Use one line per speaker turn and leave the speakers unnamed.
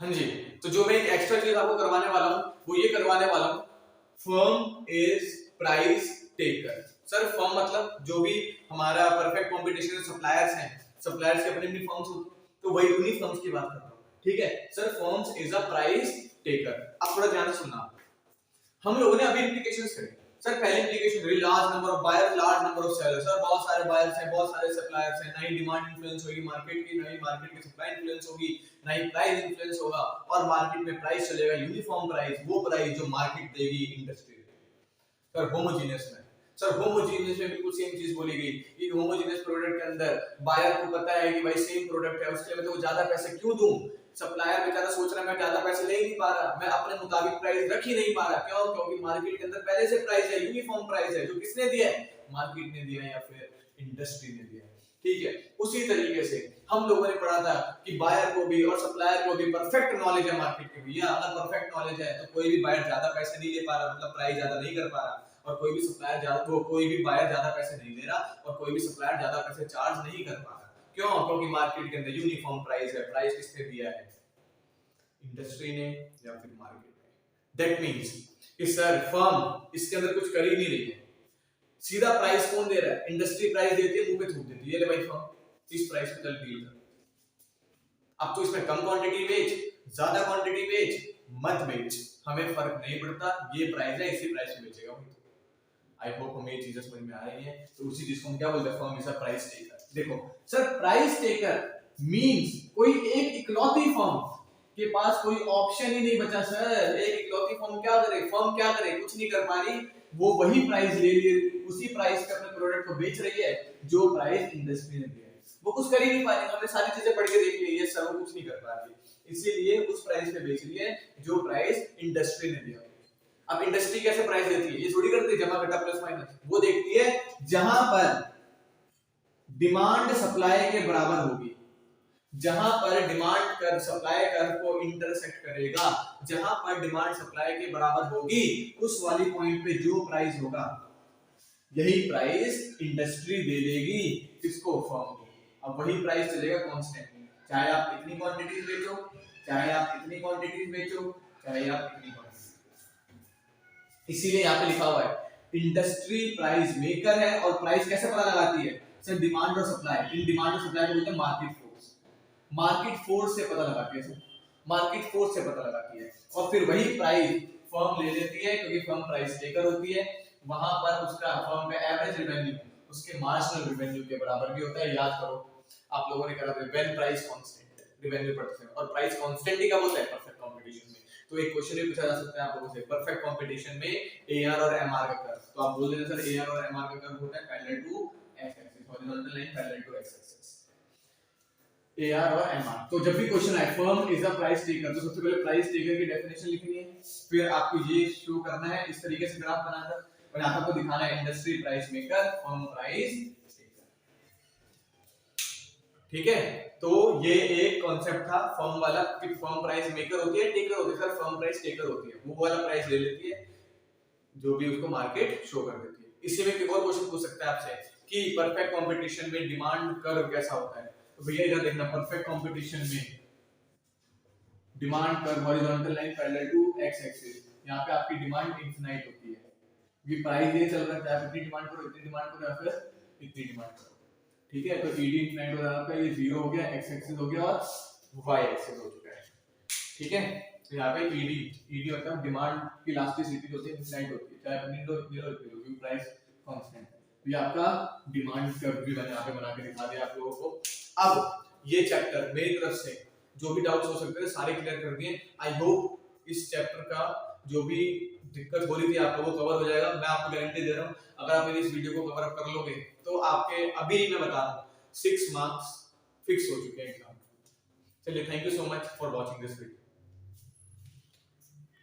हाँ जी, तो जो मैं एक एक्स्ट्रा चीज आपको करवाने वाला हूँ वो ये करवाने वाला हूँ, firm is price taker. Sir firm मतलब जो भी हमारा परफेक्ट कंपटीशन सप्लायर्स हैं, सप्लायर्स के अपनी अपनी फर्म्स होती हैं, तो वही उन्हीं फर्म्स की बात कर रहा हूँ। ठीक है sir, firms is a price taker. आप थोड़ा ध्यान से सुनना। हम लोगों ने अभी इंप्लीकेशंस करी। सर पहले इंप्लीकेशन रही large number of buyers, large number of sellers. Sir बहुत सारे बायर्स हैं, बहुत सारे सप्लायर्स हैं, नई डिमांड इन्फ्लुएंस होगी मार्केट की, नई मार्केट की सप्लाई इन्फ्लुएंस होगी, नई प्राइस इन्फ्लुएंस होगा और मार्केट में प्राइस चलेगा यूनिफॉर्म प्राइस, वो प्राइस जो मार्केट देगी इंडस्ट्री। सर होमोजेनियस में, सर होमोजेनियस में बिल्कुल सेम चीज बोली गई कि होमोजेनियस प्रोडक्ट के अंदर बायर को पता है कि भाई सेम प्रोडक्ट है, उसके लिए मैं तो ज्यादा पैसे क्यों दूं। सप्लायर बेचारा सोच रहा है मैं ज्यादा पैसे ले ही नहीं पा रहा, मैं अपने मुताबिक प्राइस रख ही नहीं पा रहा। क्यों? क्योंकि मार्केट के अंदर पहले से प्राइस है, यूनिफॉर्म प्राइस है। जो किसने दिया है? मार्केट ने दिया है या फिर इंडस्ट्री ने दिया है। ठीक है, उसी तरीके से हम लोगों ने पढ़ा था कि बायर को भी और सप्लायर को भी परफेक्ट नॉलेज है मार्केट की। भैया अगर परफेक्ट नॉलेज है तो कोई भी बायर ज्यादा पैसे नहीं ले पा रहा, मतलब प्राइस ज्यादा नहीं कर पा रहा, और कोई भी सप्लायर ज्यादा, कोई भी बायर ज्यादा पैसे नहीं ले रहा और कोई भी सप्लायर ज्यादा पैसे चार्ज नहीं कर पा रहा। क्यों? क्योंकि मार्केट के अंदर यूनिफॉर्म प्राइस है। प्राइस किसने दिया है? इंडस्ट्री ने या फिर मार्केट ने। दैट मींस कि सर फर्म इसके अंदर कुछ कर ही नहीं रही है। सीधा प्राइस कौन दे रहा है? इंडस्ट्री प्राइस देती है, मुंह पे थूक देती है, ले भाई फर्म इस प्राइस पे चल डील कर। अब तो इसमें कम क्वांटिटी बेच, ज्यादा क्वांटिटी बेच, मत बेच, हमें फर्क नहीं पड़ता, ये प्राइस है, इसी प्राइस में बेचेगा। आई होप हमें ये चीजें समझ में आ रही है। तो उसी चीज को हम क्या बोलते हैं? Firm is a price taker. देखो सर प्राइस टेकर मींस कोई एक इकलौती फर्म के पास कोई ऑप्शन ही नहीं बचा। सर एक इकलौती फर्म क्या करे? फर्म क्या करे? कुछ नहीं कर पा रही, वो वही प्राइस ले रही है, उसी प्राइस पे अपने प्रोडक्ट को बेच रही है जो प्राइस इंडस्ट्री ने दिया है। वो कुछ कर ही नहीं पा रही। हमने सारी चीजें पढ़ के देख ली है, सर वो कुछ नहीं कर पा रही, इसीलिए उस प्राइस पे बेच रही है जो प्राइस इंडस्ट्री ने दिया। अब इंडस्ट्री कैसे प्राइस देती है? ये थोड़ी करती है जमा घटा प्लस माइनस, वो देखती है जहां पर डिमांड सप्लाई के बराबर होगी, जहां पर डिमांड कर सप्लाई कर को इंटरसेक्ट करेगा, जहां पर डिमांड सप्लाई के बराबर होगी, उस वाली पॉइंट पे जो प्राइस होगा यही प्राइस इंडस्ट्री दे देगी किसको? फर्म को। अब वही प्राइस चलेगा कांस्टेंट, चाहे आप इतनी क्वांटिटीज बेचो, चाहे आप इतनी क्वांटिटीज बेचो, चाहे आप इतनी क्वांटिटीज। इसीलिए यहाँ पे लिखा हुआ है इंडस्ट्री प्राइस मेकर है। और प्राइस कैसे पता लगाती है? सर डिमांड और सप्लाई। इन डिमांड और सप्लाई को बोलते हैं मार्केट फोर्स। मार्केट फोर्स से पता लगाती है सर, मार्केट फोर्स से पता लगाती है और फिर वही प्राइस फर्म ले लेती है, क्योंकि फर्म प्राइस टेकर होती है। वहां पर उसका फर्म का एवरेज रेवेन्यू उसके मार्जिनल रेवेन्यू के बराबर भी होता है। याद करो आप लोगों ने कहा था when price constant revenue percent, और प्राइस कांस्टेंट ही कब होता है? परफेक्ट कंपटीशन में। तो एक क्वेश्चन भी पूछा जा सकता है आप लोगों से, परफेक्ट कंपटीशन में एआर और एमआर का कर्व। तो आप बोल देना सर एआर और एमआर का कर्व होता है parallel to X axis, horizontal line parallel to X axis. AR और एमआर। तो जब भी क्वेश्चन आए firm is a price taker, तो सबसे पहले प्राइस टेकर की डेफिनेशन लिखनी है, फिर आपको ये शो करना है इस तरीके से ग्राफ बनाकर, और यहां आपको दिखाना है industry price maker, firm price taker. ठीक है, तो ये एक कॉन्सेप्ट था फर्म वाला कि फर्म प्राइस मेकर होती है, टेकर होती है। सर फर्म प्राइस टेकर होती है, वो वाला प्राइस ले लेती है जो भी उसको मार्केट शो कर देती है। इसी में एक और क्वेश्चन पूछ सकता है आपसे कि परफेक्ट कंपटीशन में डिमांड कर्व कैसा होता है? तो भैया इधर देखना, परफेक्ट कंपटीशन में demand curve horizontal line parallel to X axis. यहां पे आपकी डिमांड इनफिनाइट होती है, ये प्राइस ये चल रहा है, आप इतनी डिमांड करो, इतनी डिमांड करो, या फिर इतनी डिमांड करो। ठीक है, तो ईडी इनफिनाइट हो जाता है, ये 0 हो गया, एक्स एक्सिस हो गया और वाई एक्सिस हो चुका है। ठीक है, तो यहाँ पे ईडी मतलब डिमांड की इलास्टिसिटी होती है, इनफिनाइट होती है, चाहे अपनी लो क्योंकि प्राइस कांस्टेंट है। तो ये आपका डिमांड कर्व भी मैंने यहाँ पे बना के दिखा दिया आप लोगों को। अब ये चैप्टर मेरी तरफ से जो भी डाउट्स हो सकते थे सारे क्लियर कर दिए। आई होप इस चैप्टर का जो भी दिक्कत हो रही थी आप लोगों को कवर हो जाएगा। मैं आपको गारंटी दे रहा हूँ अगर आप इस वीडियो को कवर अप कर लोगे तो आपके अभी मैं बता रहा हूँ 6 मार्क्स फिक्स हो चुके हैं एग्जाम। चलिए, thank you so much for watching this video.